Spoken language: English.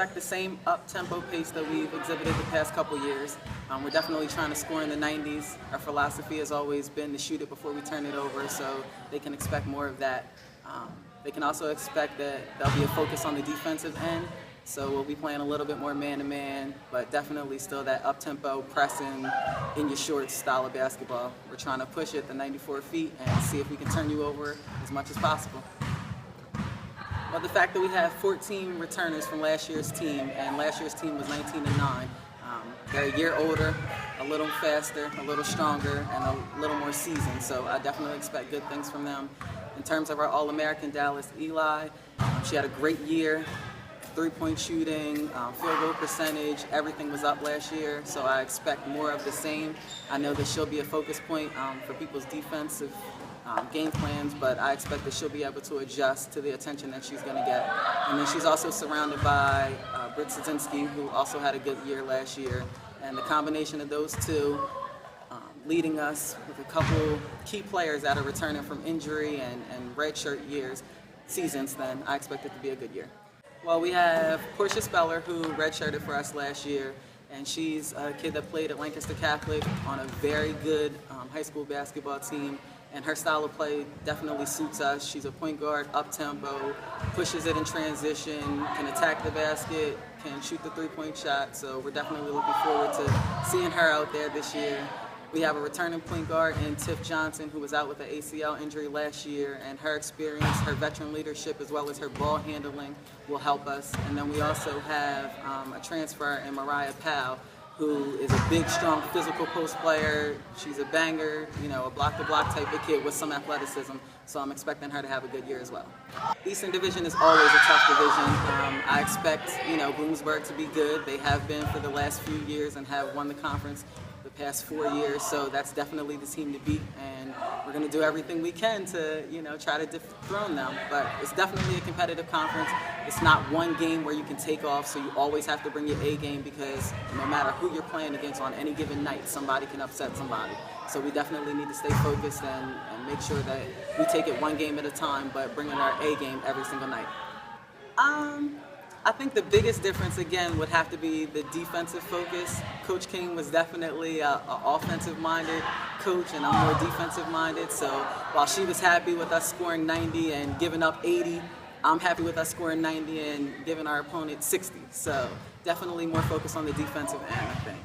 expect the same up-tempo pace that we've exhibited the past couple years. We're definitely trying to score in the 90s. Our philosophy has always been to shoot it before we turn it over, so they can expect more of that. They can also expect that there'll be a focus on the defensive end, so we'll be playing a little bit more man-to-man, but definitely still that up-tempo, pressing, in your shorts style of basketball. We're trying to push it to 94 feet and see if we can turn you over as much as possible. Well, the fact that we have 14 returners from last year's team, and last year's team was 19-9. They're a year older, a little faster, a little stronger, and a little more seasoned, so I definitely expect good things from them. In terms of our All-American Dallas, Eli, she had a great year. Three-point shooting, field goal percentage, everything was up last year, so I expect more of the same. I know that she'll be a focus point for people's defensive game plans, but I expect that she'll be able to adjust to the attention that she's going to get. And then she's also surrounded by Britt Szynski, who also had a good year last year, and the combination of those two leading us with a couple key players that are returning from injury and redshirt seasons, then I expect it to be a good year. Well, we have Portia Speller, who redshirted for us last year, and she's a kid that played at Lancaster Catholic on a very good high school basketball team, and her style of play definitely suits us. She's a point guard, up-tempo, pushes it in transition, can attack the basket, can shoot the three-point shot, so we're definitely looking forward to seeing her out there this year. We have a returning point guard in Tiff Johnson, who was out with an ACL injury last year, and her experience, her veteran leadership, as well as her ball handling will help us. And then we also have a transfer in Mariah Powell, who is a big, strong, physical post player. She's a banger, a block-to-block type of kid with some athleticism, so I'm expecting her to have a good year as well. Eastern Division is always a tough division. I expect, Bloomsburg to be good. They have been for the last few years and have won the conference the past 4 years, so that's definitely the team to beat, and we're going to do everything we can to, try to dethrone them. But it's definitely a competitive conference. It's not one game where you can take off, so you always have to bring your A game, because no matter who you're playing against on any given night, somebody can upset somebody. So we definitely need to stay focused and make sure that we take it one game at a time, but bring in our A game every single night. I think the biggest difference, again, would have to be the defensive focus. Coach King was definitely an offensive-minded coach, and I'm more defensive-minded. So while she was happy with us scoring 90 and giving up 80, I'm happy with us scoring 90 and giving our opponent 60. So definitely more focus on the defensive end, I think.